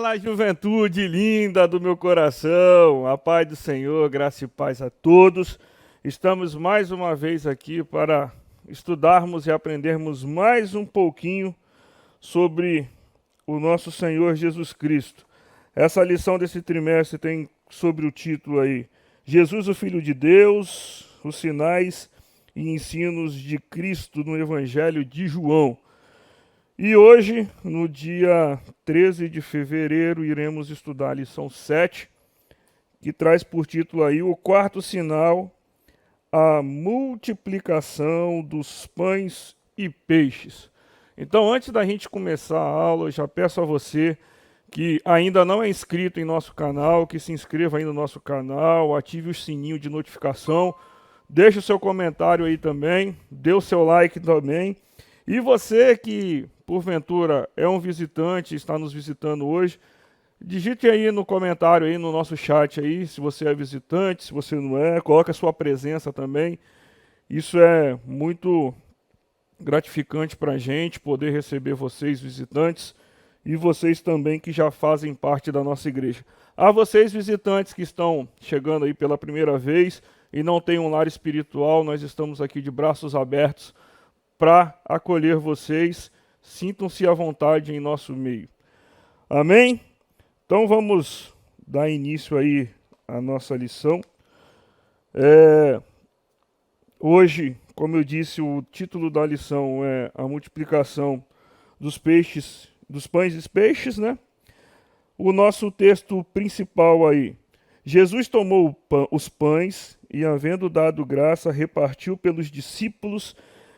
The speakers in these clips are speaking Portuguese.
Fala, juventude linda do meu coração, a paz do Senhor, graça e paz a todos. Estamos mais uma vez aqui para estudarmos e aprendermos mais um pouquinho sobre o nosso Senhor Jesus Cristo. Essa lição desse trimestre tem sobre o título aí, Jesus, o Filho de Deus, os sinais e ensinos de Cristo no Evangelho de João. E hoje, no dia 13 de fevereiro, iremos estudar a lição 7, que traz por título aí o quarto sinal, a multiplicação dos pães e peixes. Então, antes da gente começar a aula, eu já peço a você que ainda não é inscrito em nosso canal, que se inscreva aí no nosso canal, ative o sininho de notificação, deixe o seu comentário aí também, dê o seu like também. E você que, porventura, é um visitante, está nos visitando hoje, digite aí no comentário, aí no nosso chat, aí, se você é visitante, se você não é, coloque a sua presença também. Isso é muito gratificante para a gente, poder receber vocês, visitantes, e vocês também que já fazem parte da nossa igreja. A vocês, visitantes que estão chegando aí pela primeira vez e não têm um lar espiritual, nós estamos aqui de braços abertos para acolher vocês. Sintam-se à vontade em nosso meio. Amém? Então vamos dar início aí à nossa lição. Hoje, como eu disse, o título da lição é a multiplicação dos peixes, dos pães e peixes, né? O nosso texto principal aí. Jesus tomou os pães e, havendo dado graça, repartiu pelos discípulos,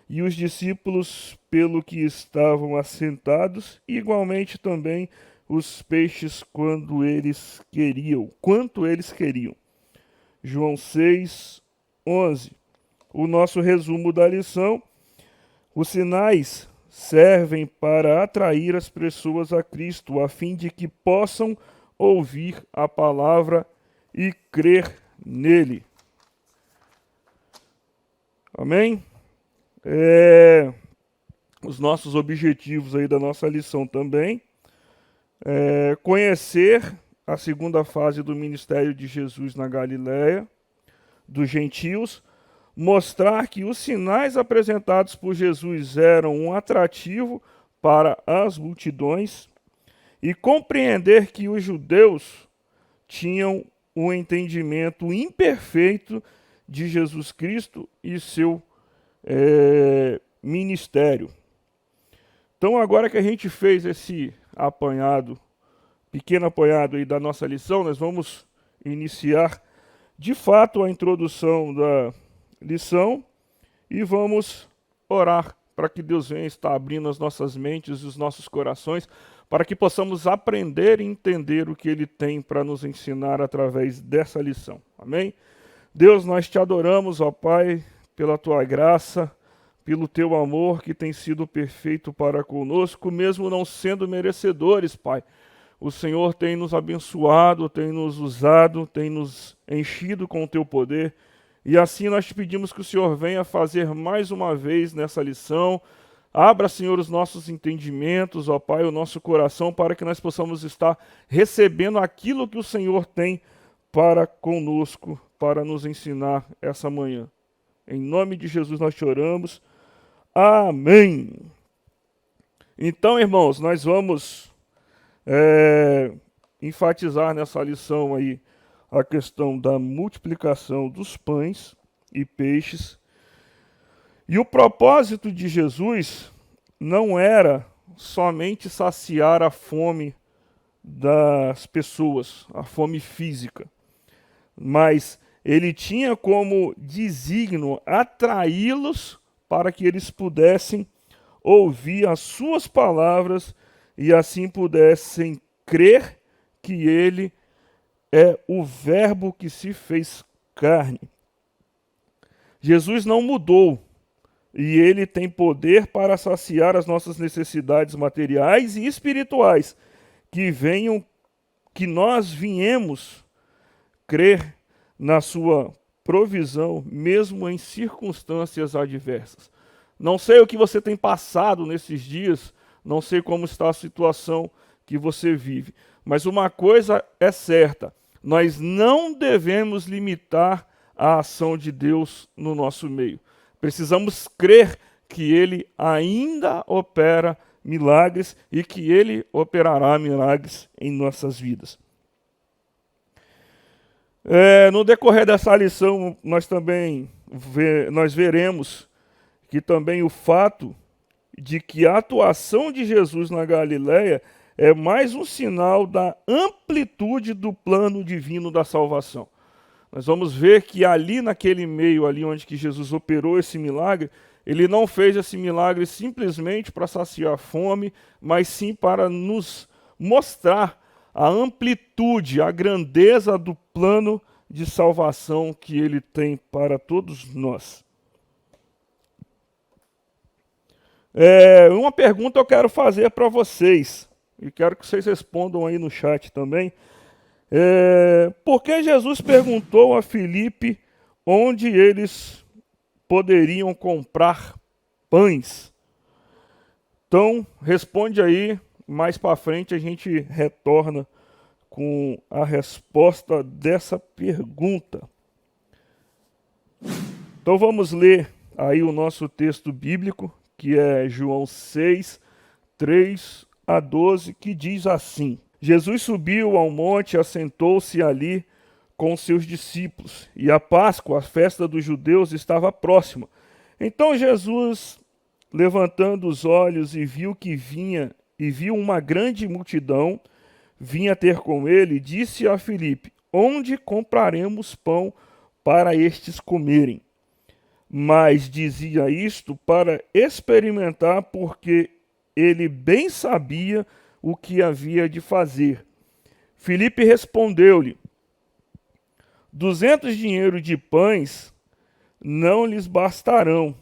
e os discípulos pelo que estavam assentados, e igualmente também os peixes quanto eles queriam. João 6, 11. O nosso resumo da lição: os sinais servem para atrair as pessoas a Cristo, a fim de que possam ouvir a palavra e crer nele. Amém? Os nossos objetivos aí da nossa lição também conhecer a segunda fase do ministério de Jesus na Galiléia, dos gentios, mostrar que os sinais apresentados por Jesus eram um atrativo para as multidões e compreender que os judeus tinham um entendimento imperfeito de Jesus Cristo e seu ministério. Então, agora que a gente fez esse pequeno apanhado aí da nossa lição, nós vamos iniciar de fato a introdução da lição e vamos orar para que Deus venha estar abrindo as nossas mentes e os nossos corações, para que possamos aprender e entender o que Ele tem para nos ensinar através dessa lição. Amém? Deus, nós te adoramos, ó Pai, pela tua graça, pelo teu amor que tem sido perfeito para conosco, mesmo não sendo merecedores, Pai. O Senhor tem nos abençoado, tem nos usado, tem nos enchido com o teu poder. E assim nós te pedimos que o Senhor venha fazer mais uma vez nessa lição. Abra, Senhor, os nossos entendimentos, ó Pai, o nosso coração, para que nós possamos estar recebendo aquilo que o Senhor tem para conosco, para nos ensinar essa manhã. Em nome de Jesus nós te oramos. Amém. Então, irmãos, nós vamos enfatizar nessa lição aí a questão da multiplicação dos pães e peixes. E o propósito de Jesus não era somente saciar a fome das pessoas, a fome física, mas ele tinha como desígnio atraí-los para que eles pudessem ouvir as suas palavras e assim pudessem crer que ele é o Verbo que se fez carne. Jesus não mudou e ele tem poder para saciar as nossas necessidades materiais e espirituais, que nós viemos crer na sua provisão, mesmo em circunstâncias adversas. Não sei o que você tem passado nesses dias, não sei como está a situação que você vive, Mas uma coisa é certa: nós não devemos limitar a ação de Deus no nosso meio. Precisamos crer que Ele ainda opera milagres e que Ele operará milagres em nossas vidas. No decorrer dessa lição, nós veremos que também o fato de que a atuação de Jesus na Galileia é mais um sinal da amplitude do plano divino da salvação. Nós vamos ver que ali naquele meio, ali onde que Jesus operou esse milagre, ele não fez esse milagre simplesmente para saciar a fome, mas sim para nos mostrar a amplitude, a grandeza do plano de salvação que ele tem para todos nós. Uma pergunta eu quero fazer para vocês, e quero que vocês respondam aí no chat também. Por que Jesus perguntou a Filipe onde eles poderiam comprar pães? Então, responde aí, mais para frente a gente retorna com a resposta dessa pergunta. Então vamos ler aí o nosso texto bíblico, que é João 6, 3 a 12, que diz assim: Jesus subiu ao monte e assentou-se ali com seus discípulos, e a Páscoa, a festa dos judeus, estava próxima. Então Jesus, levantando os olhos, e viu uma grande multidão vinha ter com ele, disse a Filipe: onde compraremos pão para estes comerem? Mas dizia isto para experimentar, porque ele bem sabia o que havia de fazer. Filipe respondeu-lhe: 200 dinheiros de pães não lhes bastarão,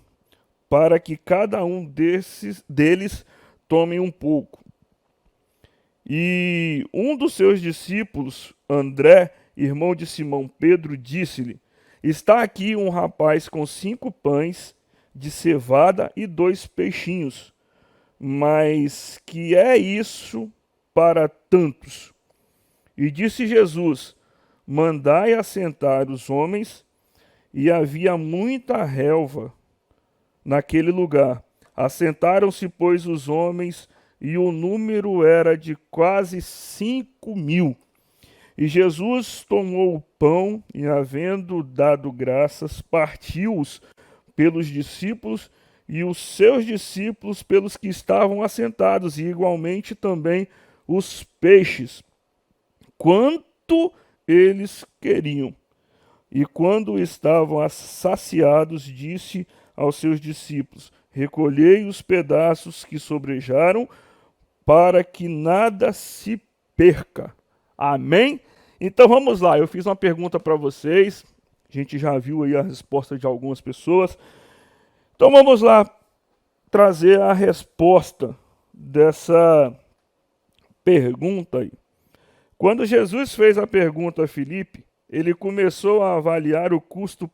para que cada um deles tome um pouco. E um dos seus discípulos, André, irmão de Simão Pedro, disse-lhe: está aqui um rapaz com 5 pães de cevada e 2 peixinhos. Mas que é isso para tantos? E disse Jesus: mandai assentar os homens. E havia muita relva naquele lugar. Assentaram-se, pois, os homens, e o número era de quase 5.000. E Jesus tomou o pão e, havendo dado graças, partiu-os pelos discípulos e os seus discípulos pelos que estavam assentados, e igualmente também os peixes, quanto eles queriam. E quando estavam saciados, disse aos seus discípulos: recolhei os pedaços que sobrejaram, para que nada se perca. Amém? Então vamos lá, eu fiz uma pergunta para vocês, a gente já viu aí a resposta de algumas pessoas. Então vamos lá trazer a resposta dessa pergunta aí. Quando Jesus fez a pergunta a Filipe, ele começou a avaliar o custo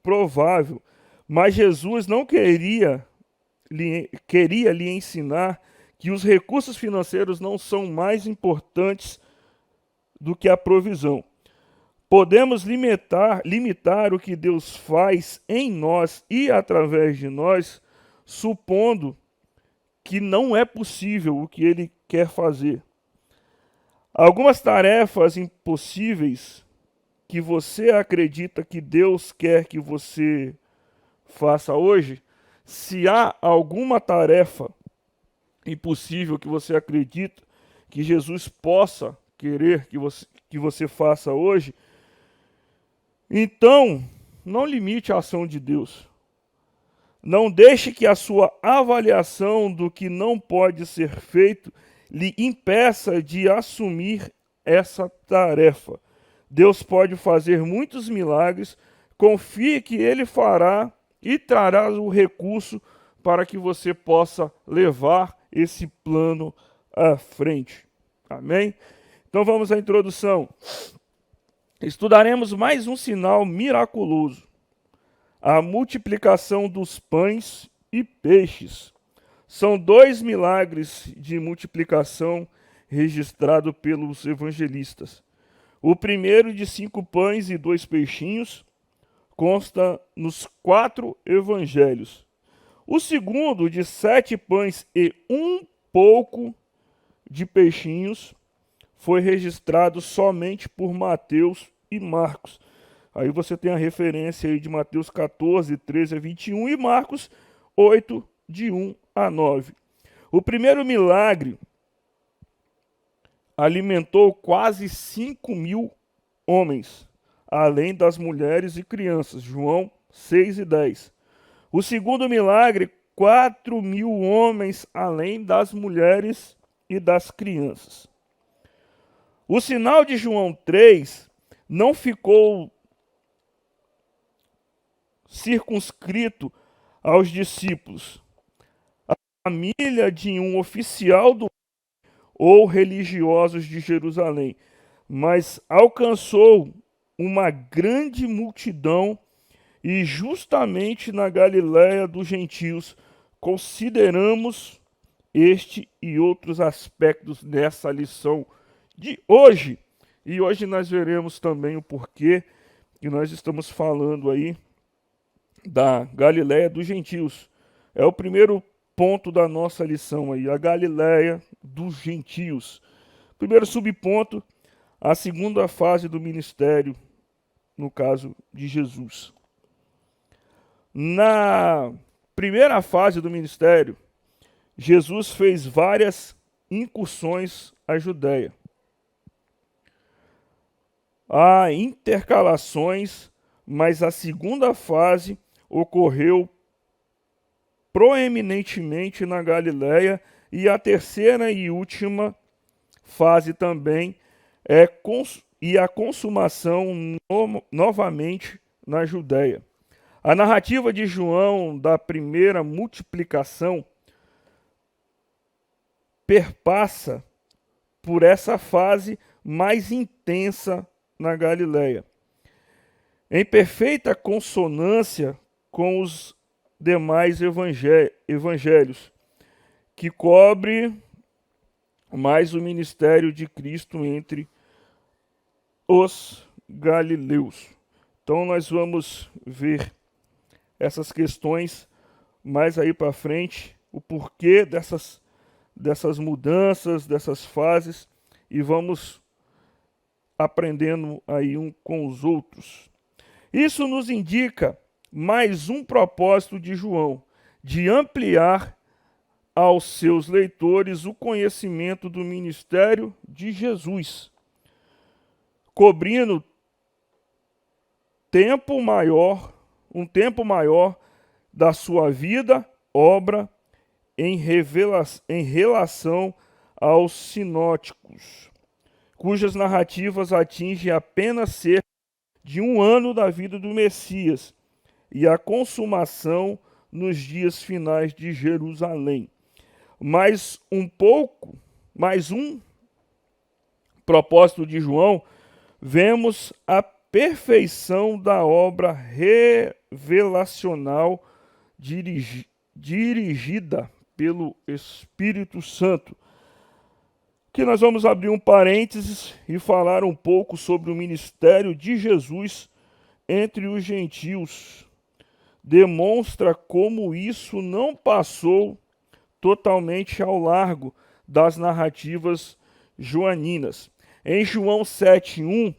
provável, mas Jesus não queria lhe ensinar que os recursos financeiros não são mais importantes do que a provisão. Podemos limitar o que Deus faz em nós e através de nós, supondo que não é possível o que Ele quer fazer. Algumas tarefas impossíveis que você acredita que Deus quer que você faça hoje, se há alguma tarefa impossível que você acredita que Jesus possa querer que você faça hoje, então não limite a ação de Deus. Não deixe que a sua avaliação do que não pode ser feito lhe impeça de assumir essa tarefa. Deus pode fazer muitos milagres, confie que Ele fará e trará o recurso para que você possa levar esse plano à frente. Amém? Então vamos à introdução. Estudaremos mais um sinal miraculoso: a multiplicação dos pães e peixes. São 2 milagres de multiplicação registrado pelos evangelistas. O primeiro, de 5 pães e 2 peixinhos, consta nos 4 evangelhos. O segundo, de 7 pães e 1 pouco de peixinhos, foi registrado somente por Mateus e Marcos. Aí você tem a referência aí de Mateus 14, 13 a 21 e Marcos 8, de 1 a 9. O primeiro milagre alimentou quase 5.000 homens, além das mulheres e crianças. João 6 e 10. O segundo milagre, 4.000 homens, além das mulheres e das crianças. O sinal de João 3 não ficou circunscrito aos discípulos, a família de um oficial ou religiosos de Jerusalém, mas alcançou uma grande multidão e justamente na Galiléia dos gentios consideramos este e outros aspectos dessa lição de hoje. E hoje nós veremos também o porquê que nós estamos falando aí da Galiléia dos gentios. É o primeiro ponto da nossa lição aí, a Galiléia dos gentios. Primeiro subponto, a segunda fase do ministério, no caso de Jesus. Na primeira fase do ministério, Jesus fez várias incursões à Judéia. Há intercalações, mas a segunda fase ocorreu proeminentemente na Galiléia e a terceira e última fase também é a consumação novamente na Judéia. A narrativa de João da primeira multiplicação perpassa por essa fase mais intensa na Galiléia, em perfeita consonância com os demais evangelhos, que cobre mais o ministério de Cristo entre os galileus. Então nós vamos ver essas questões mais aí para frente, o porquê dessas mudanças, dessas fases, e vamos aprendendo aí um com os outros. Isso nos indica mais um propósito de João, de ampliar aos seus leitores o conhecimento do ministério de Jesus, cobrindo um tempo maior da sua vida, obra, em relação aos sinóticos, cujas narrativas atingem apenas cerca de 1 ano da vida do Messias e a consumação nos dias finais de Jerusalém. Mais um propósito de João, vemos a perfeição da obra revelacional dirigida pelo Espírito Santo. Que nós vamos abrir um parênteses e falar um pouco sobre o ministério de Jesus entre os gentios. Demonstra como isso não passou totalmente ao largo das narrativas joaninas. Em João 7:1,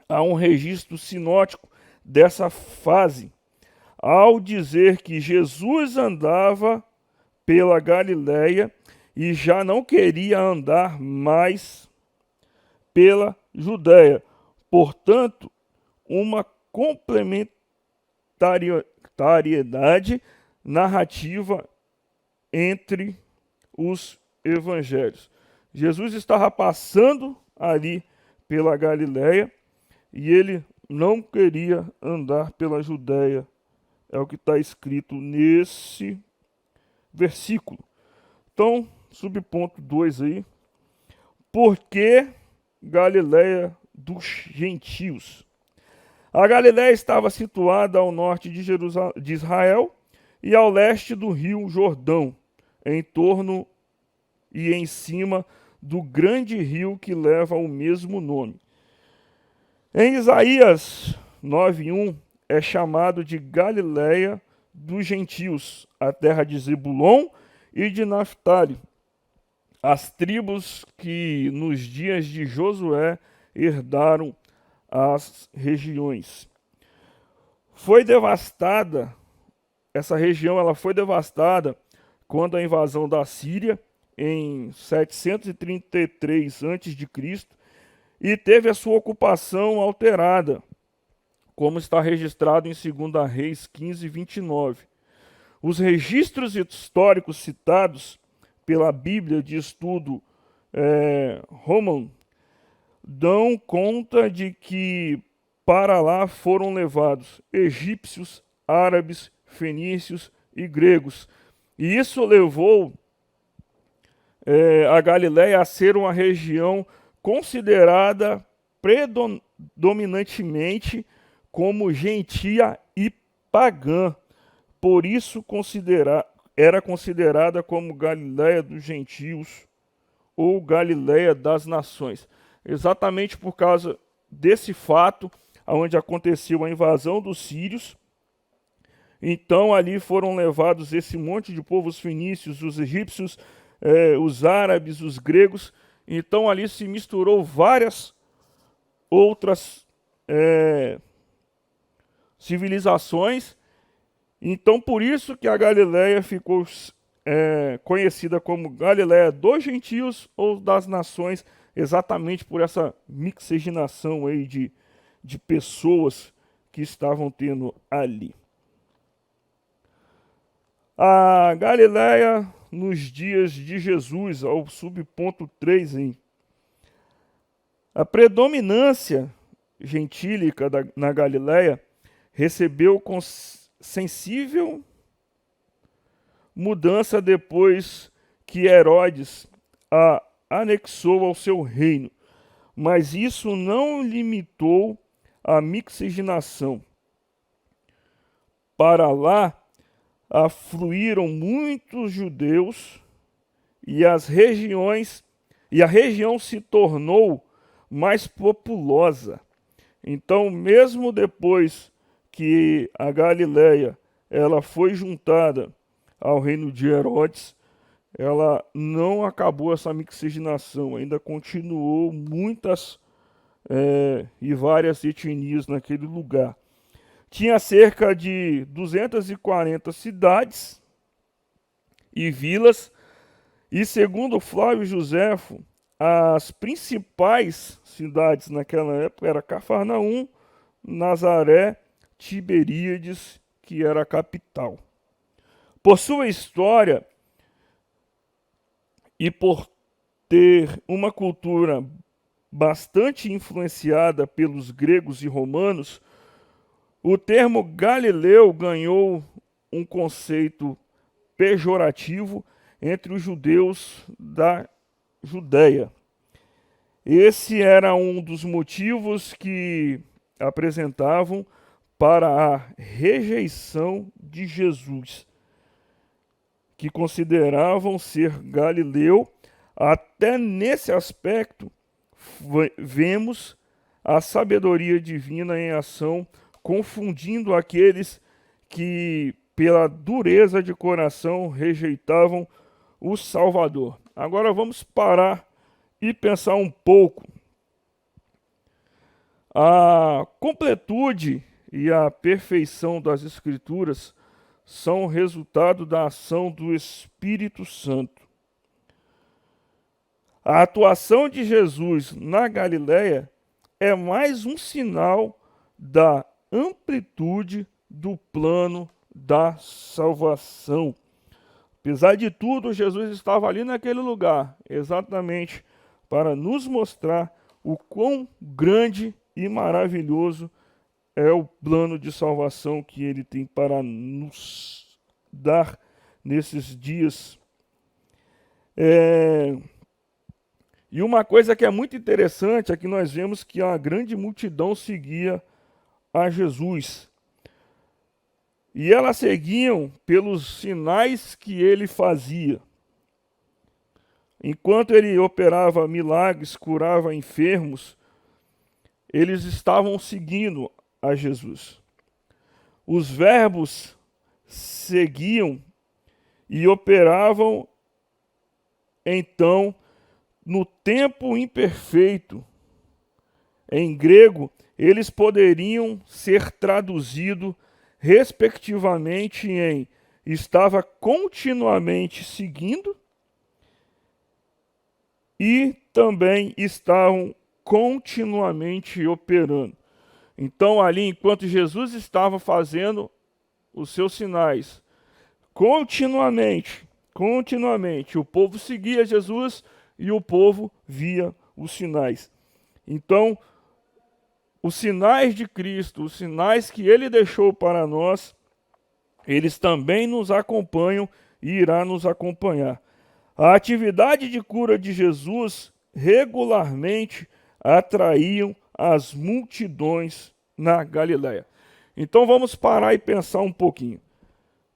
há um registro sinótico dessa fase, ao dizer que Jesus andava pela Galiléia e já não queria andar mais pela Judéia. Portanto, uma complementariedade narrativa entre os evangelhos. Jesus estava passando ali pela Galiléia e ele não queria andar pela Judéia. É o que está escrito nesse versículo. Então, subponto 2 aí. Por que Galiléia dos gentios? A Galiléia estava situada ao norte de Israel e ao leste do rio Jordão, em torno e em cima do grande rio que leva o mesmo nome. Em Isaías 9:1 é chamado de Galiléia dos gentios, a terra de Zebulon e de Naftali, as tribos que nos dias de Josué herdaram as regiões. Foi devastada, essa região ela foi devastada quando a invasão da Síria em 733 a.C. e teve a sua ocupação alterada, como está registrado em 2 Reis 15:29. Os registros históricos citados pela Bíblia de estudo Roman dão conta de que para lá foram levados egípcios, árabes, fenícios e gregos. E isso levou a Galiléia a ser uma região considerada predominantemente como gentia e pagã. Por isso era considerada como Galiléia dos gentios ou Galiléia das nações. Exatamente por causa desse fato, onde aconteceu a invasão dos sírios. Então ali foram levados esse monte de povos fenícios, os egípcios, os árabes, os gregos. Então ali se misturou várias outras civilizações. Então por isso que a Galiléia ficou conhecida como Galiléia dos gentios ou das nações, exatamente por essa mixigenação aí de pessoas que estavam tendo ali. A Galiléia nos dias de Jesus, ao subponto 3, a predominância gentílica na Galiléia recebeu com sensível mudança depois que Herodes a anexou ao seu reino, mas isso não limitou a mixigenação. Para lá afluíram muitos judeus e a região se tornou mais populosa. Então, mesmo depois que a Galiléia ela foi juntada ao reino de Herodes, ela não acabou essa mixigenação, ainda continuou muitas e várias etnias naquele lugar. Tinha cerca de 240 cidades e vilas, e segundo Flávio Joséfo, as principais cidades naquela época eram Cafarnaum, Nazaré, Tiberíades, que era a capital. Por sua história e por ter uma cultura bastante influenciada pelos gregos e romanos, o termo Galileu ganhou um conceito pejorativo entre os judeus da Judéia. Esse era um dos motivos que apresentavam para a rejeição de Jesus, que consideravam ser galileu. Até nesse aspecto, vemos a sabedoria divina em ação, confundindo aqueles que, pela dureza de coração, rejeitavam o Salvador. Agora vamos parar e pensar um pouco. A completude e a perfeição das Escrituras são resultado da ação do Espírito Santo. A atuação de Jesus na Galiléia é mais um sinal da amplitude do plano da salvação. Apesar de tudo, Jesus estava ali naquele lugar, exatamente para nos mostrar o quão grande e maravilhoso é o plano de salvação que ele tem para nos dar nesses dias. E uma coisa que é muito interessante é que nós vemos que a grande multidão seguia a Jesus. E elas seguiam pelos sinais que ele fazia. enquanto ele operava milagres, curava enfermos, eles estavam seguindo a Jesus. Os verbos seguiam e operavam, então, no tempo imperfeito. Em grego, eles poderiam ser traduzidos, respectivamente, em estava continuamente seguindo e também estavam continuamente operando. Então, ali, enquanto Jesus estava fazendo os seus sinais, continuamente, o povo seguia Jesus e o povo via os sinais. Então, os sinais de Cristo, os sinais que ele deixou para nós, eles também nos acompanham e irá nos acompanhar. A atividade de cura de Jesus regularmente atraíam as multidões na Galileia. Então vamos parar e pensar um pouquinho.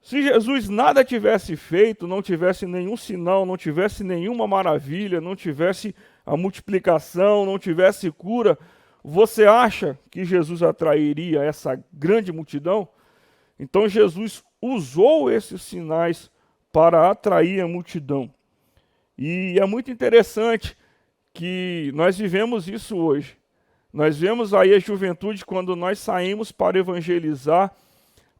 Se Jesus nada tivesse feito, não tivesse nenhum sinal, não tivesse nenhuma maravilha, não tivesse a multiplicação, não tivesse cura, você acha que Jesus atrairia essa grande multidão? Então Jesus usou esses sinais para atrair a multidão. E é muito interessante que nós vivemos isso hoje. Nós vemos aí a juventude quando nós saímos para evangelizar,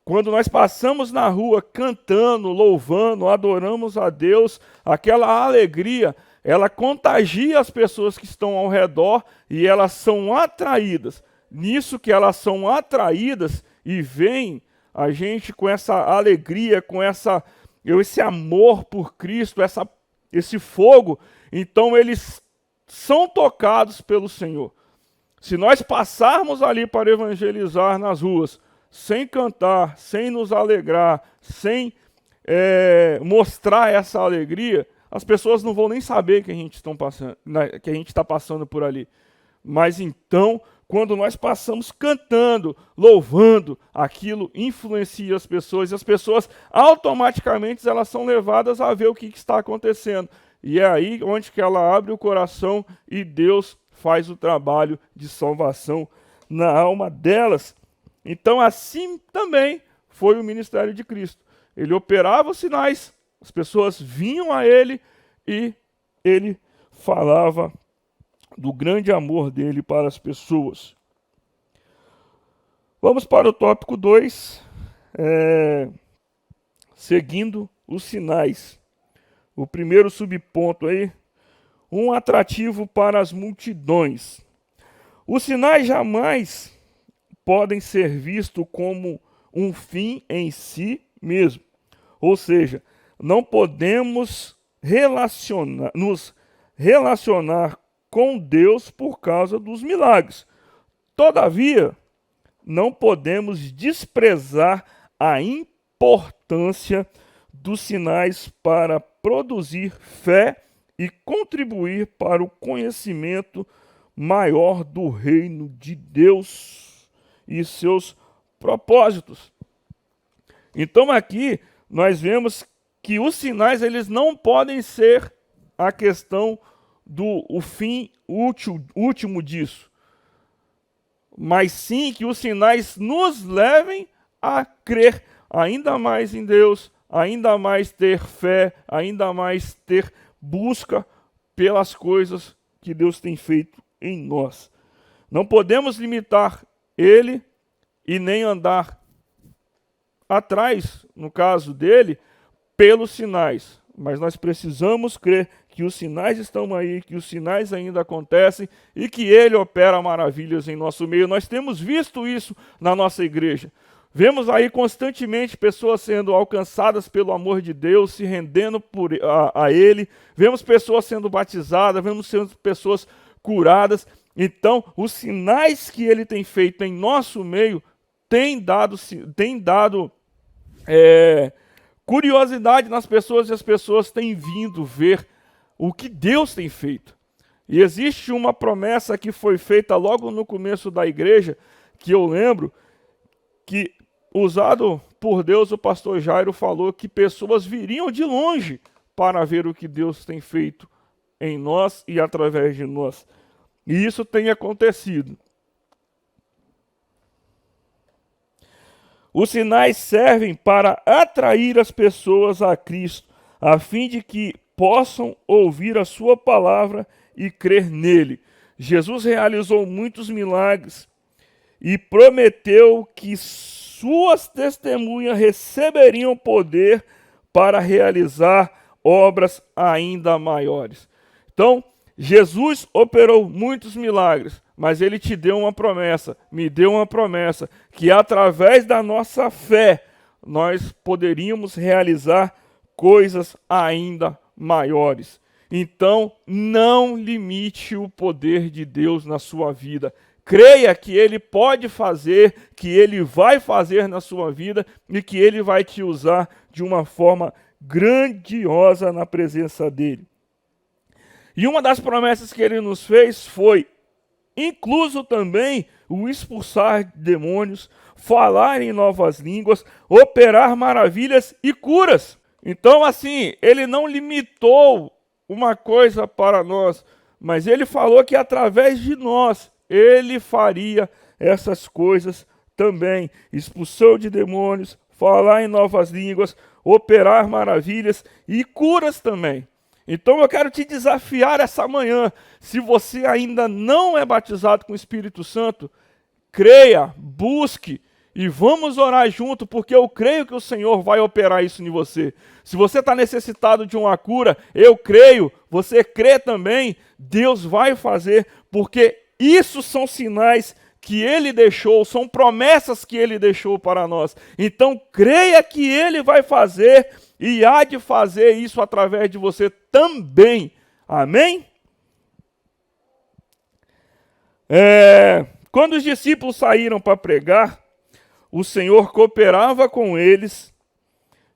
quando nós passamos na rua cantando, louvando, adoramos a Deus, aquela alegria, ela contagia as pessoas que estão ao redor e elas são atraídas. Nisso que elas são atraídas e veem a gente com essa alegria, com esse amor por Cristo, esse fogo, então eles são tocados pelo Senhor. Se nós passarmos ali para evangelizar nas ruas, sem cantar, sem nos alegrar, sem mostrar essa alegria, as pessoas não vão nem saber que a gente está passando por ali. Mas então, quando nós passamos cantando, louvando, aquilo influencia as pessoas, e as pessoas automaticamente elas são levadas a ver o que está acontecendo. E é aí onde que ela abre o coração e Deus faz o trabalho de salvação na alma delas. Então assim também foi o ministério de Cristo. Ele operava os sinais, as pessoas vinham a ele e ele falava do grande amor dele para as pessoas. Vamos para o tópico 2, seguindo os sinais. O primeiro subponto aí, um atrativo para as multidões. Os sinais jamais podem ser vistos como um fim em si mesmo. Ou seja, não podemos nos relacionar com Deus por causa dos milagres. Todavia, não podemos desprezar a importância dos sinais para produzir fé e contribuir para o conhecimento maior do reino de Deus e seus propósitos. Então aqui nós vemos que os sinais eles não podem ser a questão do fim último disso, mas sim que os sinais nos levem a crer ainda mais em Deus, ainda mais ter fé, ainda mais ter busca pelas coisas que Deus tem feito em nós. Não podemos limitar ele e nem andar atrás, no caso dele, pelos sinais. Mas nós precisamos crer que os sinais estão aí, que os sinais ainda acontecem e que ele opera maravilhas em nosso meio. Nós temos visto isso na nossa igreja. Vemos aí constantemente pessoas sendo alcançadas pelo amor de Deus, se rendendo a ele. Vemos pessoas sendo batizadas, vemos pessoas curadas. Então, os sinais que ele tem feito em nosso meio têm dado curiosidade nas pessoas, e as pessoas têm vindo ver o que Deus tem feito. E existe uma promessa que foi feita logo no começo da igreja, que eu lembro, que usado por Deus, o pastor Jairo falou que pessoas viriam de longe para ver o que Deus tem feito em nós e através de nós. E isso tem acontecido. Os sinais servem para atrair as pessoas a Cristo, a fim de que possam ouvir a sua palavra e crer nele. Jesus realizou muitos milagres e prometeu que suas testemunhas receberiam poder para realizar obras ainda maiores. Então, Jesus operou muitos milagres, mas ele te deu uma promessa, me deu uma promessa, que através da nossa fé nós poderíamos realizar coisas ainda maiores. Então, não limite o poder de Deus na sua vida. Creia que Ele pode fazer, que Ele vai fazer na sua vida e que Ele vai te usar de uma forma grandiosa na presença dEle. E uma das promessas que Ele nos fez foi, incluso também, o expulsar demônios, falar em novas línguas, operar maravilhas e curas. Então, assim, Ele não limitou uma coisa para nós, mas Ele falou que através de nós, Ele faria essas coisas também. Expulsão de demônios, falar em novas línguas, operar maravilhas e curas também. Então eu quero te desafiar essa manhã. Se você ainda não é batizado com o Espírito Santo, creia, busque e vamos orar junto, porque eu creio que o Senhor vai operar isso em você. Se você está necessitado de uma cura, eu creio, você crê também, Deus vai fazer, porque isso são sinais que Ele deixou, são promessas que Ele deixou para nós. Então creia que Ele vai fazer e há de fazer isso através de você também. Amém? Quando os discípulos saíram para pregar, o Senhor cooperava com eles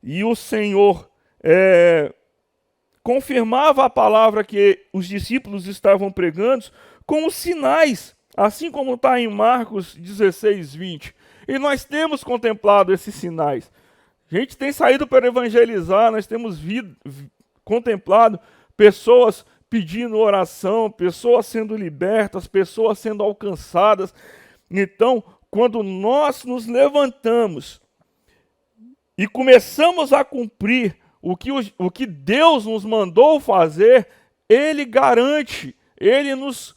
e o Senhor confirmava a palavra que os discípulos estavam pregando com os sinais, assim como está em Marcos 16, 20. E nós temos contemplado esses sinais. A gente tem saído para evangelizar, nós temos contemplado pessoas pedindo oração, pessoas sendo libertas, pessoas sendo alcançadas. Então, quando nós nos levantamos e começamos a cumprir o que Deus nos mandou fazer, Ele garante, eles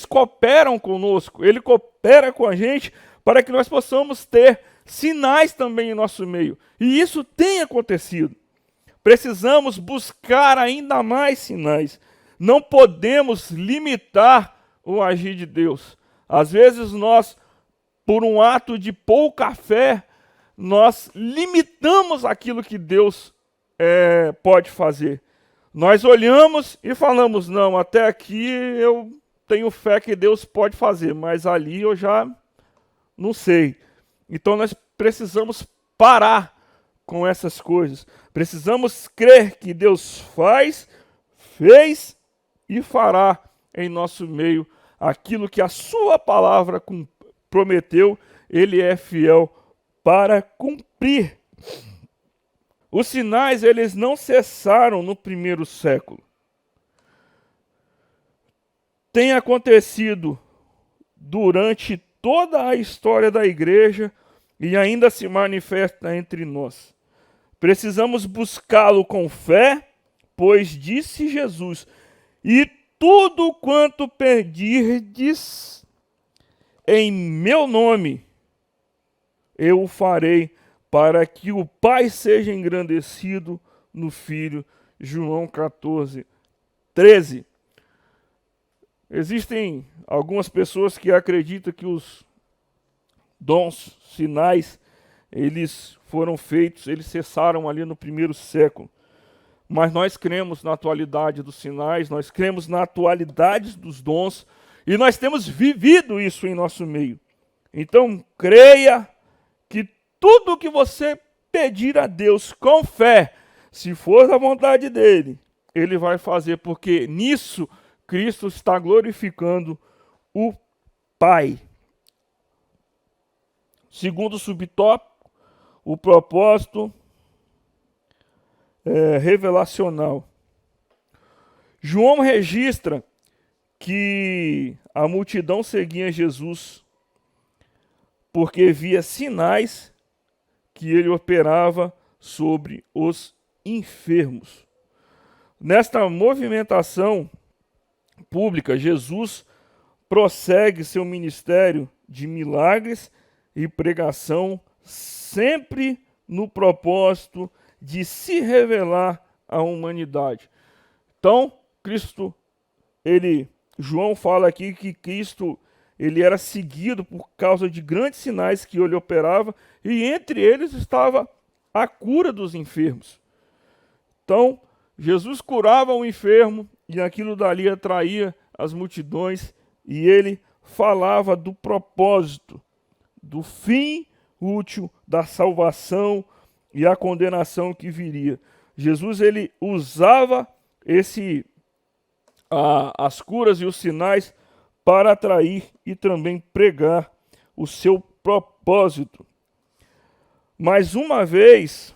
cooperam conosco, Ele coopera com a gente para que nós possamos ter sinais também em nosso meio. E isso tem acontecido. Precisamos buscar ainda mais sinais. Não podemos limitar o agir de Deus. Às vezes nós, por um ato de pouca fé, nós limitamos aquilo que Deus pode fazer. Nós olhamos e falamos, não, até aqui eu tenho fé que Deus pode fazer, mas ali eu já não sei. Então nós precisamos parar com essas coisas. Precisamos crer que Deus fez e fará em nosso meio aquilo que a sua palavra prometeu, Ele é fiel para cumprir. Os sinais, eles não cessaram no primeiro século. Tem acontecido durante toda a história da igreja e ainda se manifesta entre nós. Precisamos buscá-lo com fé, pois disse Jesus, e tudo quanto pedirdes em meu nome, eu o farei, para que o Pai seja engrandecido no Filho. João 14, 13. Existem algumas pessoas que acreditam que os dons, sinais, eles foram feitos, eles cessaram ali no primeiro século. Mas nós cremos na atualidade dos sinais, nós cremos na atualidade dos dons, e nós temos vivido isso em nosso meio. Então, creia que tudo que você pedir a Deus com fé, se for da vontade dEle, Ele vai fazer, porque nisso Cristo está glorificando o Pai. Segundo subtópico, o propósito revelacional. João registra que a multidão seguia Jesus porque via sinais que ele operava sobre os enfermos. Nesta movimentação pública, Jesus prossegue seu ministério de milagres e pregação, sempre no propósito de se revelar à humanidade. Então, João fala aqui que Cristo, ele era seguido por causa de grandes sinais que ele operava, e entre eles estava a cura dos enfermos. Então, Jesus curava o enfermo e aquilo dali atraía as multidões, e ele falava do propósito, do fim útil da salvação e a condenação que viria. Jesus, ele usava as curas e os sinais para atrair e também pregar o seu propósito. Mais uma vez,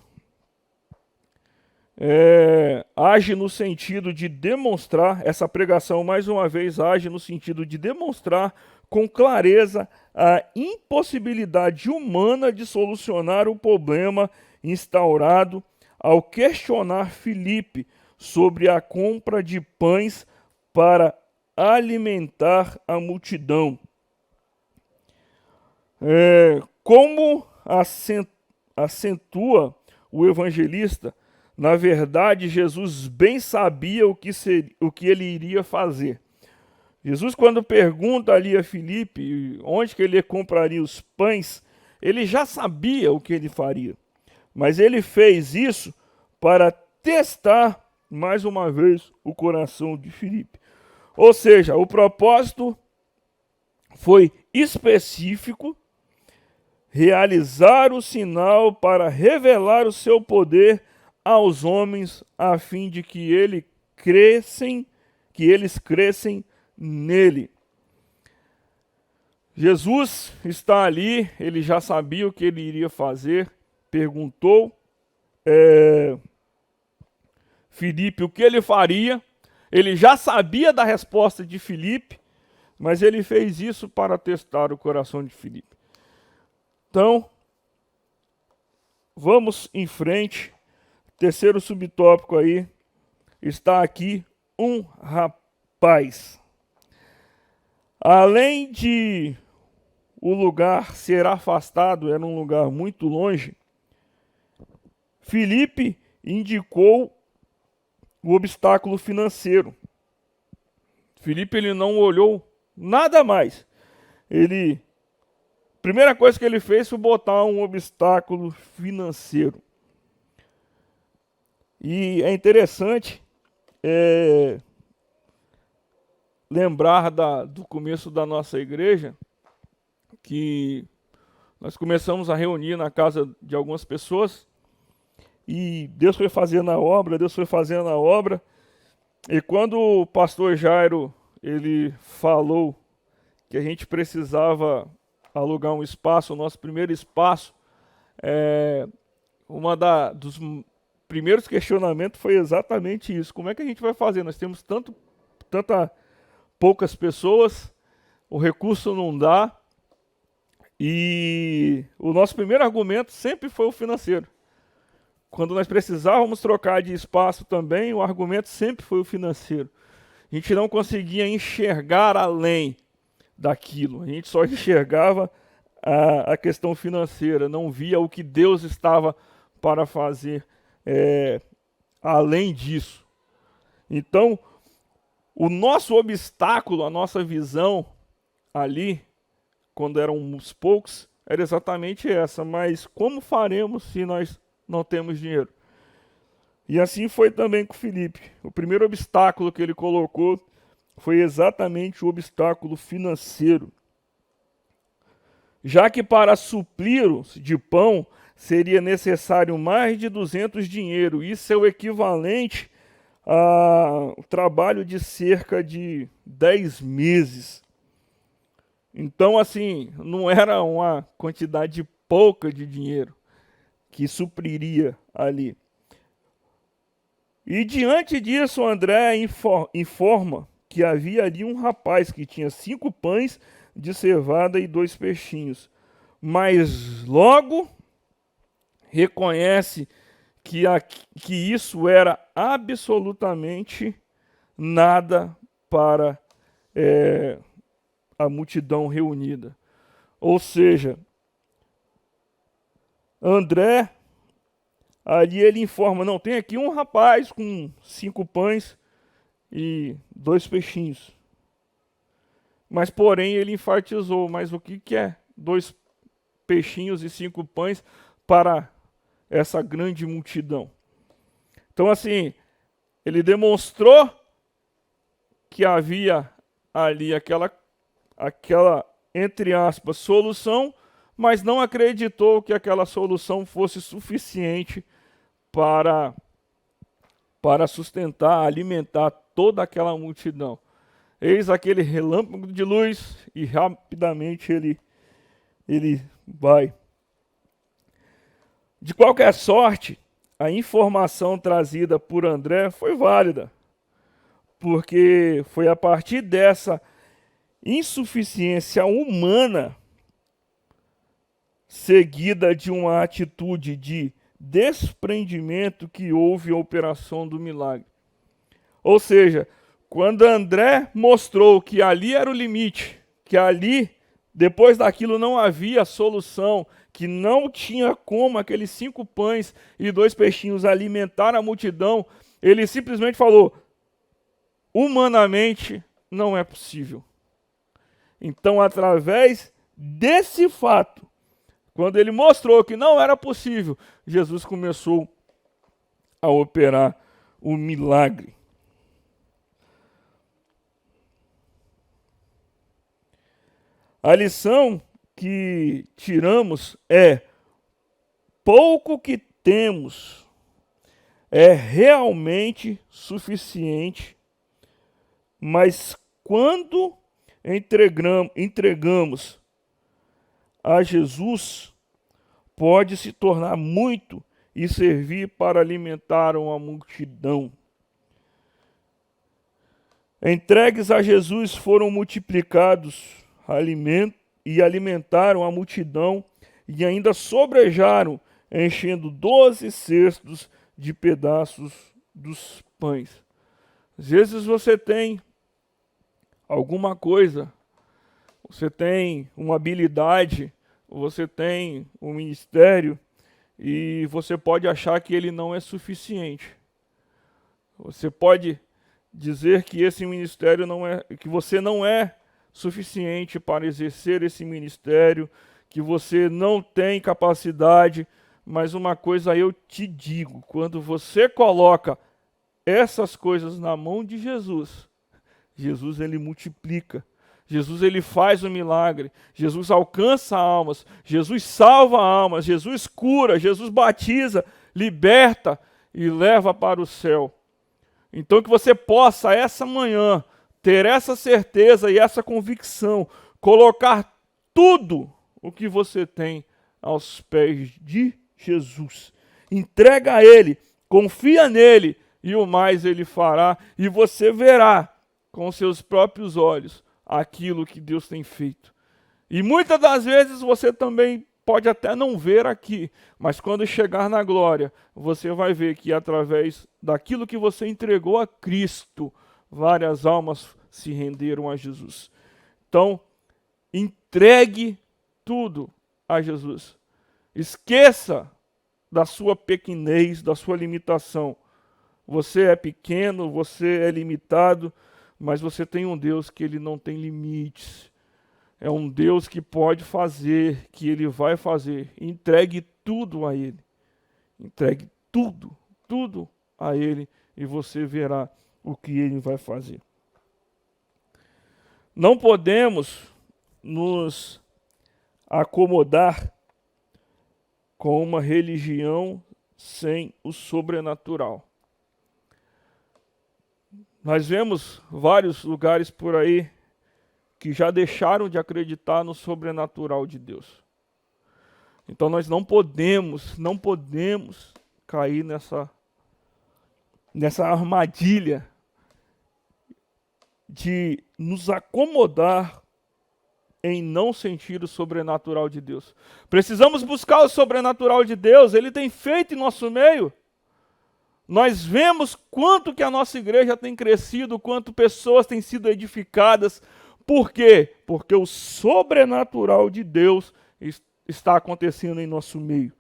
age no sentido de demonstrar, essa pregação mais uma vez age no sentido de demonstrar com clareza a impossibilidade humana de solucionar o problema instaurado ao questionar Filipe sobre a compra de pães para alimentar a multidão. Como acentua o evangelista, na verdade, Jesus bem sabia o que ele iria fazer. Jesus, quando pergunta ali a Filipe onde que ele compraria os pães, ele já sabia o que ele faria. Mas ele fez isso para testar mais uma vez o coração de Filipe. Ou seja, o propósito foi específico, realizar o sinal para revelar o seu poder aos homens, a fim de que eles crescem nele. Jesus está ali, ele já sabia o que ele iria fazer, perguntou Filipe o que ele faria. Ele já sabia da resposta de Filipe, mas ele fez isso para testar o coração de Filipe. Então, vamos em frente. Terceiro subtópico aí, está aqui um rapaz. Além de o lugar ser afastado, era um lugar muito longe, Filipe indicou o obstáculo financeiro. Filipe, ele não olhou nada mais. Primeira coisa que ele fez foi botar um obstáculo financeiro. E é interessante lembrar do começo da nossa igreja, que nós começamos a reunir na casa de algumas pessoas, e Deus foi fazendo a obra, e quando o pastor Jairo, ele falou que a gente precisava alugar um espaço, o nosso primeiro espaço, dos primeiros questionamentos foi exatamente isso: como é que a gente vai fazer? Nós temos poucas pessoas, o recurso não dá, e o nosso primeiro argumento sempre foi o financeiro. Quando nós precisávamos trocar de espaço também, o argumento sempre foi o financeiro. A gente não conseguia enxergar além daquilo. A gente só enxergava a questão financeira, não via o que Deus estava para fazer além disso. Então, o nosso obstáculo, a nossa visão ali, quando éramos poucos, era exatamente essa: mas como faremos se nós não temos dinheiro? E assim foi também com Filipe. O primeiro obstáculo que ele colocou foi exatamente o obstáculo financeiro. Já que para supri-los de pão seria necessário mais de 200 dinheiro. Isso é o equivalente ao trabalho de cerca de 10 meses. Então, assim, não era uma quantidade pouca de dinheiro que supriria ali. E diante disso, André informa que havia ali um rapaz que tinha 5 pães de cevada e 2 peixinhos. Mas logo reconhece que isso era absolutamente nada para a multidão reunida. Ou seja, André, ali ele informa, não, tem aqui um rapaz com 5 pães e 2 peixinhos. Mas, porém, ele enfatizou, mas o que é 2 peixinhos e 5 pães para essa grande multidão? Então, assim, ele demonstrou que havia ali aquela, entre aspas, solução, mas não acreditou que aquela solução fosse suficiente para sustentar, alimentar toda aquela multidão. Eis aquele relâmpago de luz e rapidamente ele vai. De qualquer sorte, a informação trazida por André foi válida, porque foi a partir dessa insuficiência humana, seguida de uma atitude de desprendimento, que houve a operação do milagre. Ou seja, quando André mostrou que ali era o limite, que ali, depois daquilo, não havia solução, que não tinha como aqueles 5 pães e 2 peixinhos alimentar a multidão, ele simplesmente falou: humanamente não é possível. Então, através desse fato, quando ele mostrou que não era possível, Jesus começou a operar o milagre. A lição que tiramos é: pouco que temos é realmente suficiente, mas quando entregamos a Jesus, pode se tornar muito e servir para alimentar uma multidão. Entregues a Jesus foram multiplicados e alimentaram a multidão e ainda sobrejaram, enchendo 12 cestos de pedaços dos pães. Às vezes você tem alguma coisa, você tem uma habilidade, você tem um ministério e você pode achar que ele não é suficiente. Você pode dizer que esse ministério não é, que você não é suficiente para exercer esse ministério, que você não tem capacidade, mas uma coisa eu te digo: quando você coloca essas coisas na mão de Jesus, Jesus ele multiplica, Jesus ele faz o milagre, Jesus alcança almas, Jesus salva almas, Jesus cura, Jesus batiza, liberta e leva para o céu. Então que você possa essa manhã ter essa certeza e essa convicção, colocar tudo o que você tem aos pés de Jesus. Entrega a Ele, confia nele e o mais Ele fará, e você verá com seus próprios olhos aquilo que Deus tem feito. E muitas das vezes você também pode até não ver aqui, mas quando chegar na glória, você vai ver que através daquilo que você entregou a Cristo, várias almas se renderam a Jesus. Então, entregue tudo a Jesus. Esqueça da sua pequenez, da sua limitação. Você é pequeno, você é limitado, mas você tem um Deus que ele não tem limites. É um Deus que pode fazer, que ele vai fazer. Entregue tudo a ele. Entregue tudo, tudo a ele, e você verá o que ele vai fazer. Não podemos nos acomodar com uma religião sem o sobrenatural. Nós vemos vários lugares por aí que já deixaram de acreditar no sobrenatural de Deus. Então nós não podemos cair nessa armadilha de nos acomodar em não sentir o sobrenatural de Deus. Precisamos buscar o sobrenatural de Deus, Ele tem feito em nosso meio. Nós vemos quanto que a nossa igreja tem crescido, quanto pessoas têm sido edificadas. Por quê? Porque o sobrenatural de Deus está acontecendo em nosso meio.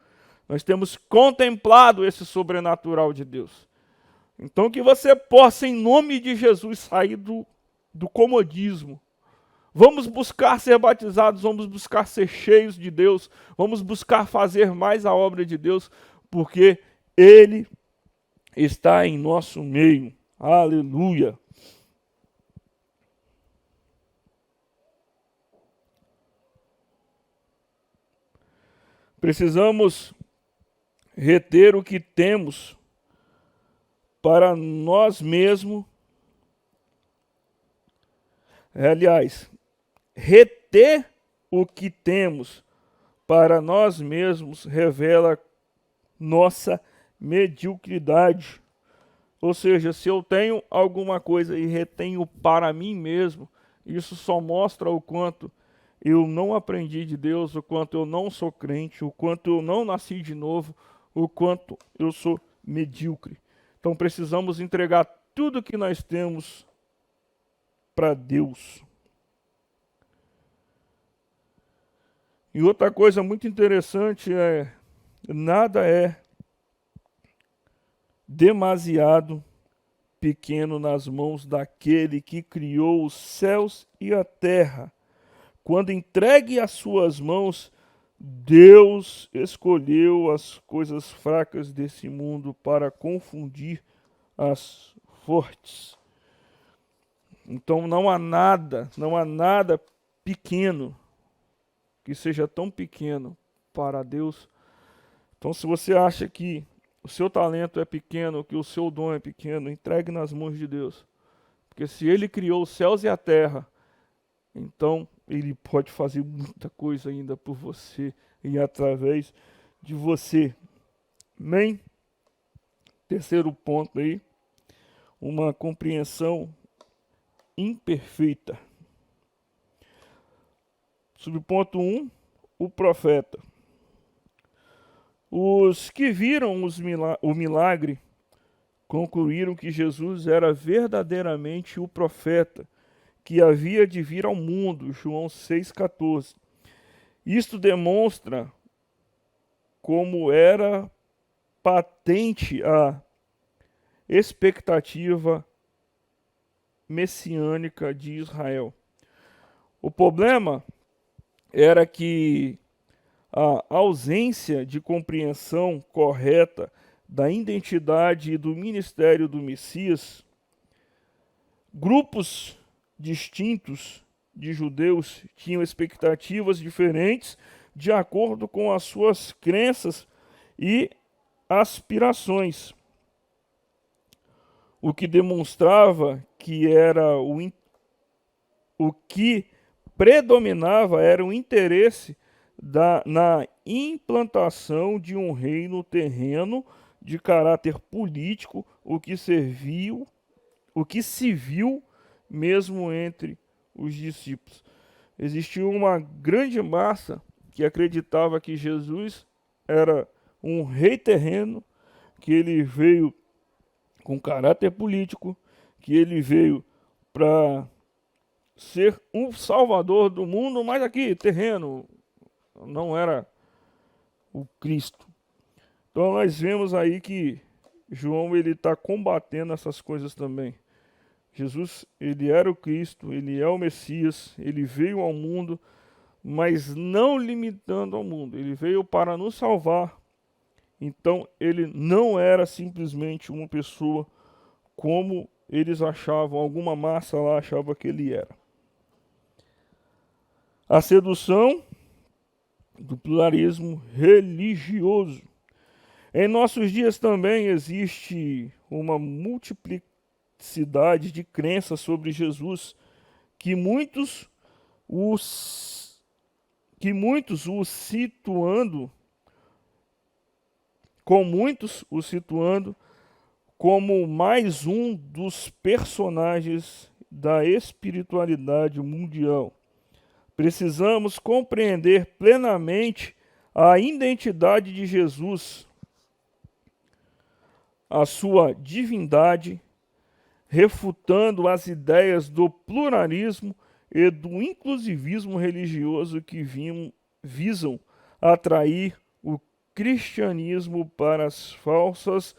Nós temos contemplado esse sobrenatural de Deus. Então que você possa, em nome de Jesus, sair do comodismo. Vamos buscar ser batizados, vamos buscar ser cheios de Deus, vamos buscar fazer mais a obra de Deus, porque Ele está em nosso meio. Aleluia. Precisamos reter o que temos para nós mesmos. Aliás, reter o que temos para nós mesmos revela nossa mediocridade. Ou seja, se eu tenho alguma coisa e retenho para mim mesmo, isso só mostra o quanto eu não aprendi de Deus, o quanto eu não sou crente, o quanto eu não nasci de novo, o quanto eu sou medíocre. Então precisamos entregar tudo que nós temos para Deus. E outra coisa muito interessante é, nada é demasiado pequeno nas mãos daquele que criou os céus e a terra. Quando entregue às suas mãos, Deus escolheu as coisas fracas desse mundo para confundir as fortes. Então não há nada pequeno que seja tão pequeno para Deus. Então se você acha que o seu talento é pequeno, que o seu dom é pequeno, entregue nas mãos de Deus. Porque se Ele criou os céus e a terra, então Ele pode fazer muita coisa ainda por você e através de você. Amém? Terceiro ponto aí, uma compreensão imperfeita. Subponto 1, o profeta. Os que viram o milagre concluíram que Jesus era verdadeiramente o profeta que havia de vir ao mundo, João 6,14. Isto demonstra como era patente a expectativa messiânica de Israel. O problema era que a ausência de compreensão correta da identidade e do ministério do Messias, grupos distintos de judeus tinham expectativas diferentes de acordo com as suas crenças e aspirações, o que demonstrava que o que predominava era o interesse na implantação de um reino terreno de caráter político, o que se viu mesmo entre os discípulos. Existiu uma grande massa que acreditava que Jesus era um rei terreno, que ele veio com caráter político, que ele veio para ser um salvador do mundo, mas aqui, terreno, não era o Cristo. Então nós vemos aí que João ele está combatendo essas coisas também. Jesus, ele era o Cristo, ele é o Messias, ele veio ao mundo, mas não limitando ao mundo. Ele veio para nos salvar. Então ele não era simplesmente uma pessoa como eles achavam, alguma massa lá achava que ele era. A sedução do pluralismo religioso. Em nossos dias também existe uma multiplicidade de crenças sobre Jesus que muitos o situando como mais um dos personagens da espiritualidade mundial. Precisamos compreender plenamente a identidade de Jesus, a sua divindade, refutando as ideias do pluralismo e do inclusivismo religioso que visam atrair o cristianismo para as falsas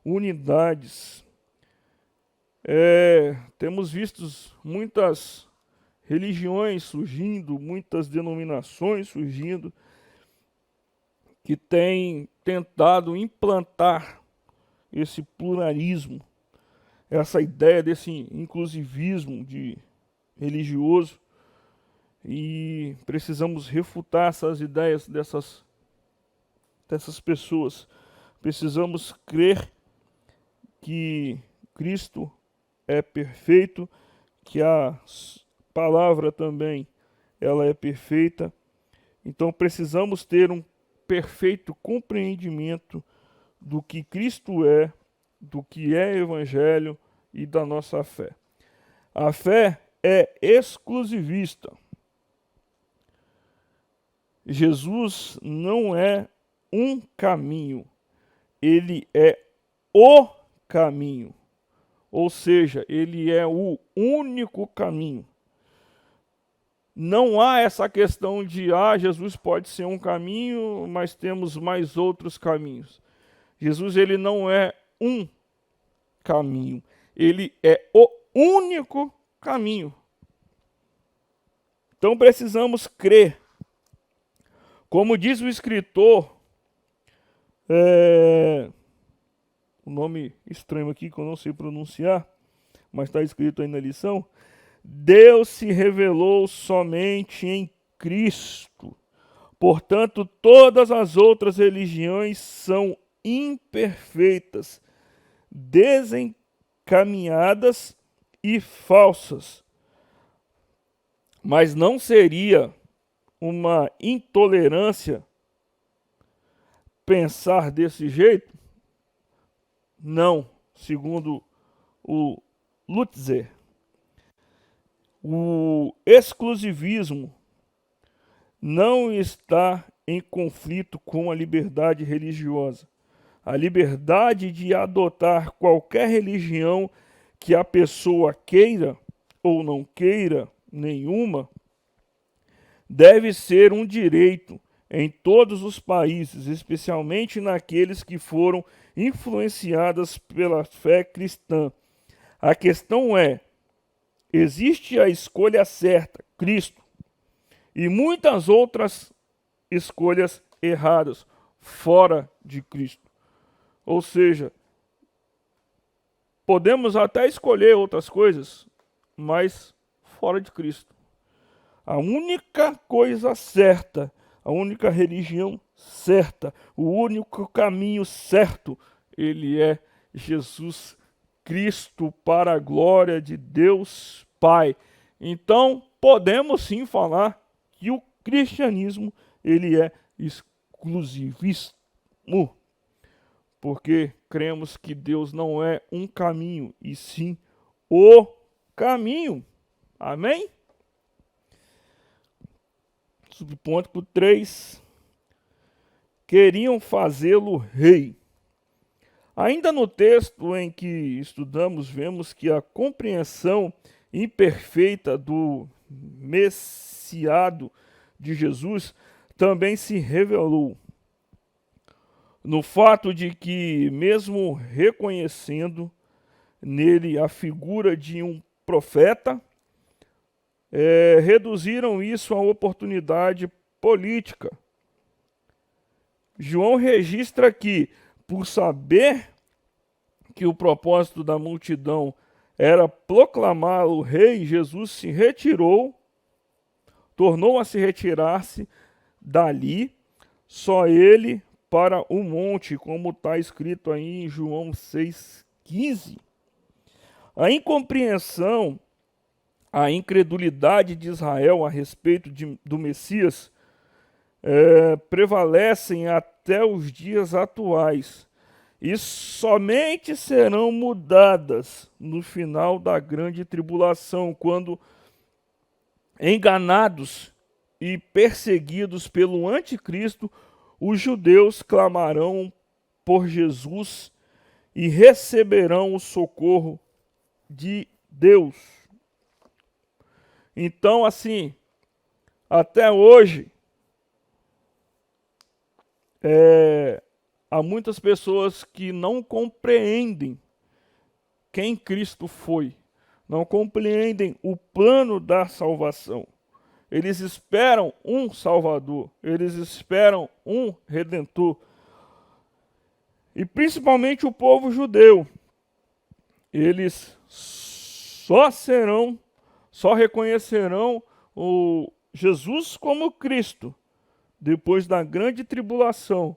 unidades. Temos visto muitas religiões surgindo, muitas denominações surgindo, que têm tentado implantar esse pluralismo, essa ideia desse inclusivismo religioso, e precisamos refutar essas ideias dessas pessoas. Precisamos crer que Cristo é perfeito, que a palavra também ela é perfeita. Então precisamos ter um perfeito compreendimento do que Cristo é, do que é Evangelho e da nossa fé. A fé é exclusivista. Jesus não é um caminho, ele é o caminho. Ou seja, ele é o único caminho. Não há essa questão de, Jesus pode ser um caminho, mas temos mais outros caminhos. Jesus, ele não é um caminho, ele é o único caminho. Então precisamos crer. Como diz o escritor, o nome estranho aqui que eu não sei pronunciar, mas está escrito aí na lição, Deus se revelou somente em Cristo. Portanto, todas as outras religiões são imperfeitas, desencaminhadas e falsas. Mas não seria uma intolerância pensar desse jeito? Não, segundo o Lutzer. O exclusivismo não está em conflito com a liberdade religiosa. A liberdade de adotar qualquer religião que a pessoa queira ou não queira nenhuma deve ser um direito em todos os países, especialmente naqueles que foram influenciados pela fé cristã. A questão é, existe a escolha certa, Cristo, e muitas outras escolhas erradas, fora de Cristo. Ou seja, podemos até escolher outras coisas, mas fora de Cristo. A única coisa certa, a única religião certa, o único caminho certo, ele é Jesus Cristo, para a glória de Deus Pai. Então, podemos sim falar que o cristianismo, ele é exclusivismo, porque cremos que Deus não é um caminho, e sim o caminho. Amém? Subponto 3. Queriam fazê-lo rei. Ainda no texto em que estudamos, vemos que a compreensão imperfeita do Messiado de Jesus também se revelou no fato de que, mesmo reconhecendo nele a figura de um profeta, reduziram isso a oportunidade política. João registra que, por saber que o propósito da multidão era proclamar o rei, Jesus se retirou, tornou a se retirar-se dali, só ele para o monte, como está escrito aí em João 6,15. A incompreensão, a incredulidade de Israel a respeito do Messias prevalecem até os dias atuais. e somente serão mudadas no final da grande tribulação, quando enganados e perseguidos pelo anticristo, os judeus clamarão por Jesus e receberão o socorro de Deus. Então, assim, até hoje, há muitas pessoas que não compreendem quem Cristo foi, não compreendem o plano da salvação. Eles esperam um Salvador, eles esperam um Redentor. E principalmente o povo judeu, eles só reconhecerão o Jesus como Cristo depois da grande tribulação,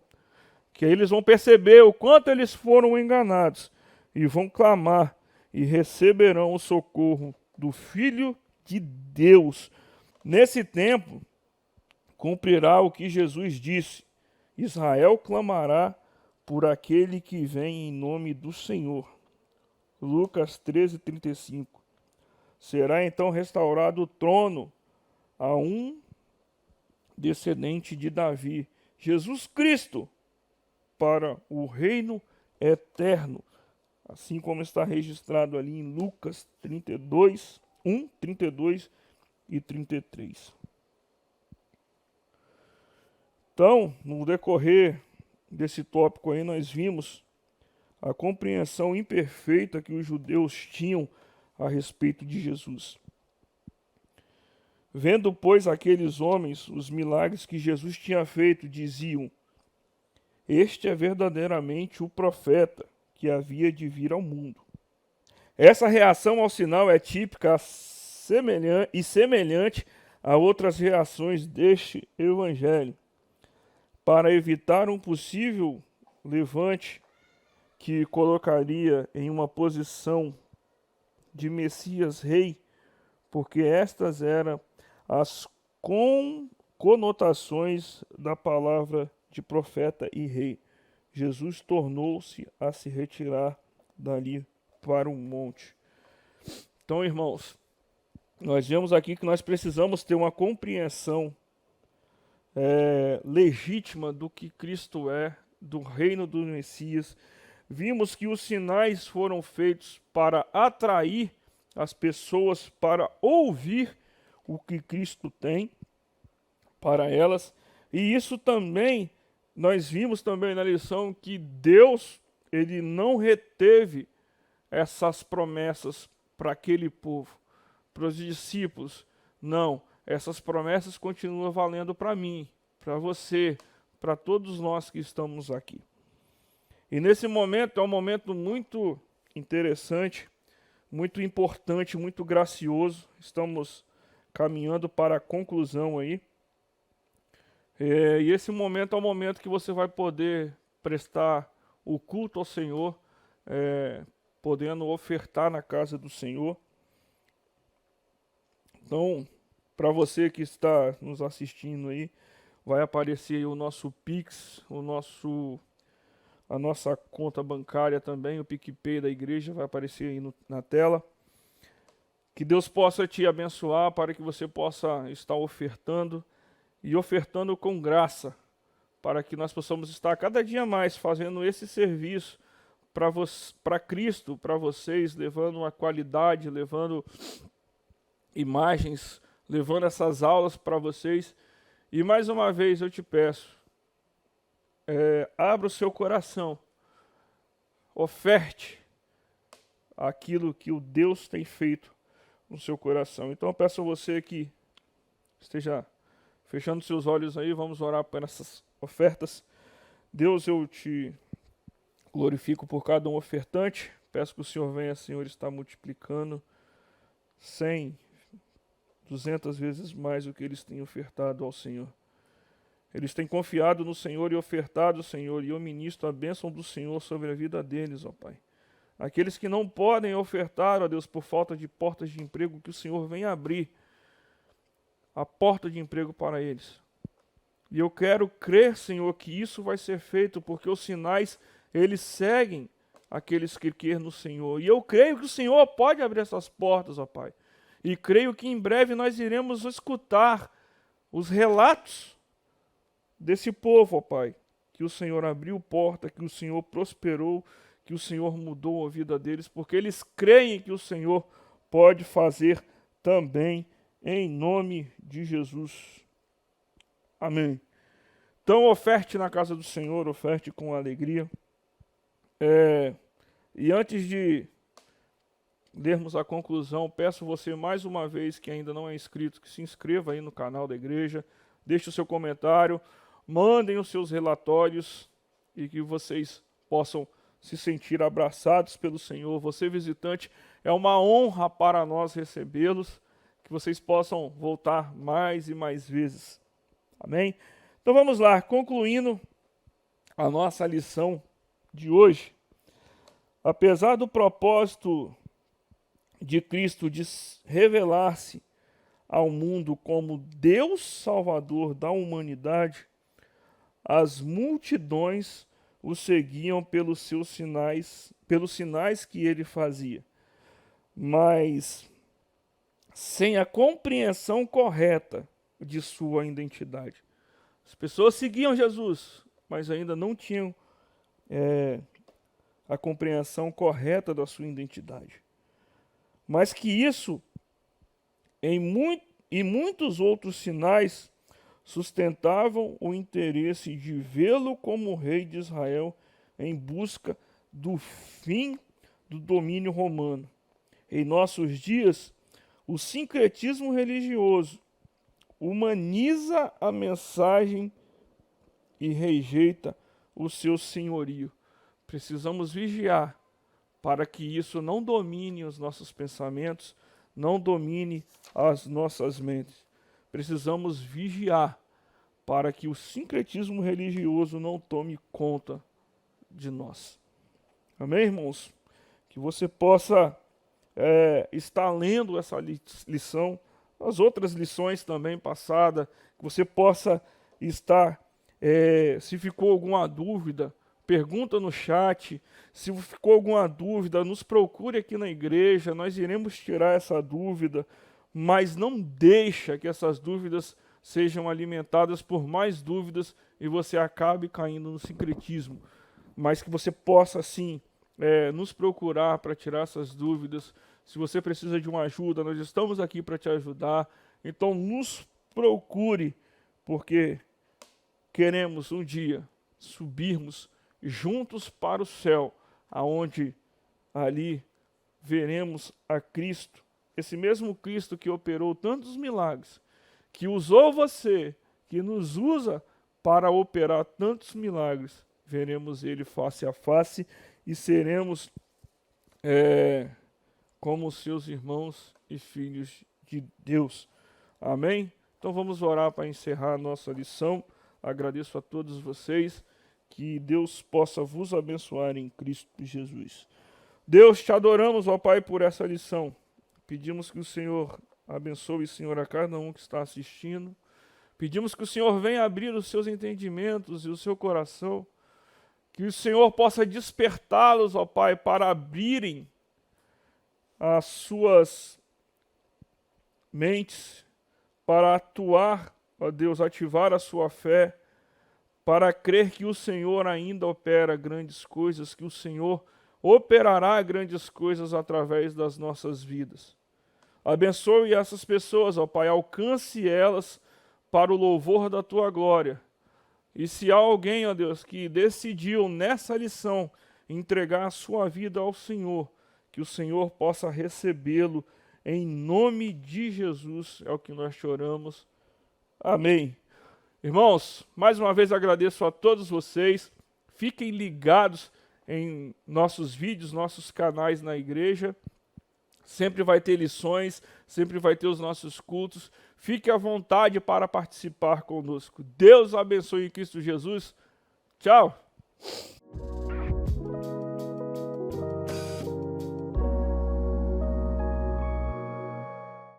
que aí eles vão perceber o quanto eles foram enganados e vão clamar e receberão o socorro do Filho de Deus. Nesse tempo, cumprirá o que Jesus disse: Israel clamará por aquele que vem em nome do Senhor. Lucas 13:35. Será então restaurado o trono a um descendente de Davi, Jesus Cristo, para o reino eterno, assim como está registrado ali em Lucas 32, 1, 32 e 33. Então, no decorrer desse tópico aí, nós vimos a compreensão imperfeita que os judeus tinham a respeito de Jesus. Vendo, pois, aqueles homens os milagres que Jesus tinha feito, diziam: Este é verdadeiramente o profeta que havia de vir ao mundo. Essa reação ao sinal é típica e semelhante a outras reações deste evangelho. Para evitar um possível levante que colocaria em uma posição de Messias rei, porque estas eram as conotações da palavra de profeta e rei. Jesus tornou-se a se retirar dali para um monte. Então, irmãos, nós vemos aqui que nós precisamos ter uma compreensão legítima do que Cristo é, do reino do Messias. Vimos que os sinais foram feitos para atrair as pessoas para ouvir o que Cristo tem para elas. E isso também, nós vimos também na lição que Deus, ele não reteve essas promessas para aquele povo, para os discípulos. Não, essas promessas continuam valendo para mim, para você, para todos nós que estamos aqui. E nesse momento é um momento muito interessante, muito importante, muito gracioso. Estamos caminhando para a conclusão aí. E esse momento é o momento que você vai poder prestar o culto ao Senhor, podendo ofertar na casa do Senhor. Então, para você que está nos assistindo aí, vai aparecer aí o nosso Pix, a nossa conta bancária também, o PicPay da igreja vai aparecer aí na tela. Que Deus possa te abençoar para que você possa estar ofertando e ofertando com graça, para que nós possamos estar cada dia mais fazendo esse serviço para Cristo, para vocês, levando uma qualidade, levando imagens, levando essas aulas para vocês. E mais uma vez eu te peço, abra o seu coração, oferte aquilo que o Deus tem feito no seu coração. Então eu peço a você que esteja fechando seus olhos aí, vamos orar por essas ofertas. Deus, eu te glorifico por cada um ofertante, peço que o Senhor venha, Senhor, estar multiplicando 100, 200 vezes mais o que eles têm ofertado ao Senhor. Eles têm confiado no Senhor e ofertado, Senhor, e eu ministro a bênção do Senhor sobre a vida deles, ó Pai. Aqueles que não podem ofertar, ó Deus, por falta de portas de emprego, que o Senhor venha abrir a porta de emprego para eles. E eu quero crer, Senhor, que isso vai ser feito, porque os sinais, eles seguem aqueles que crêem no Senhor. E eu creio que o Senhor pode abrir essas portas, ó Pai. E creio que em breve nós iremos escutar os relatos desse povo, ó Pai. Que o Senhor abriu porta, que o Senhor prosperou, que o Senhor mudou a vida deles, porque eles creem que o Senhor pode fazer também, em nome de Jesus. Amém. Então, oferte na casa do Senhor, oferte com alegria. E antes de lermos a conclusão, peço você mais uma vez que ainda não é inscrito, que se inscreva aí no canal da igreja, deixe o seu comentário, mandem os seus relatórios e que vocês possam se sentir abraçados pelo Senhor. Você, visitante, é uma honra para nós recebê-los, que vocês possam voltar mais e mais vezes. Amém? Então vamos lá, concluindo a nossa lição de hoje. Apesar do propósito de Cristo de revelar-se ao mundo como Deus Salvador da humanidade, as multidões o seguiam pelos sinais que ele fazia. Mas sem a compreensão correta de sua identidade. As pessoas seguiam Jesus, mas ainda não tinham a compreensão correta da sua identidade. Mas que isso, e muitos outros sinais, sustentavam o interesse de vê-lo como rei de Israel em busca do fim do domínio romano. Em nossos dias, o sincretismo religioso humaniza a mensagem e rejeita o seu senhorio. Precisamos vigiar para que isso não domine os nossos pensamentos, não domine as nossas mentes. Precisamos vigiar para que o sincretismo religioso não tome conta de nós. Amém, irmãos? Que você possa estar lendo essa lição, as outras lições também passadas, que você possa estar, se ficou alguma dúvida, pergunta no chat. Se ficou alguma dúvida, nos procure aqui na igreja, nós iremos tirar essa dúvida, mas não deixa que essas dúvidas sejam alimentadas por mais dúvidas e você acabe caindo no sincretismo. Mas que você possa, sim, nos procurar para tirar essas dúvidas. Se você precisa de uma ajuda, nós estamos aqui para te ajudar. Então nos procure, porque queremos um dia subirmos juntos para o céu, aonde ali veremos a Cristo, esse mesmo Cristo que operou tantos milagres, que usou você, que nos usa para operar tantos milagres. Veremos ele face a face e seremos como seus irmãos e filhos de Deus. Amém? Então vamos orar para encerrar a nossa lição. Agradeço a todos vocês. Que Deus possa vos abençoar em Cristo Jesus. Deus, te adoramos, ó Pai, por essa lição. Pedimos que o Senhor abençoe, Senhor, a cada um que está assistindo. Pedimos que o Senhor venha abrir os seus entendimentos e o seu coração. Que o Senhor possa despertá-los, ó Pai, para abrirem as suas mentes, para atuar, ó Deus, ativar a sua fé, para crer que o Senhor ainda opera grandes coisas, que o Senhor operará grandes coisas através das nossas vidas. Abençoe essas pessoas, ó Pai, alcance elas para o louvor da Tua glória. E se há alguém, ó Deus, que decidiu nessa lição entregar a sua vida ao Senhor, que o Senhor possa recebê-lo em nome de Jesus, é o que nós choramos. Amém. Irmãos, mais uma vez agradeço a todos vocês. Fiquem ligados em nossos vídeos, nossos canais na igreja. Sempre vai ter lições, sempre vai ter os nossos cultos. Fique à vontade para participar conosco. Deus abençoe em Cristo Jesus. Tchau.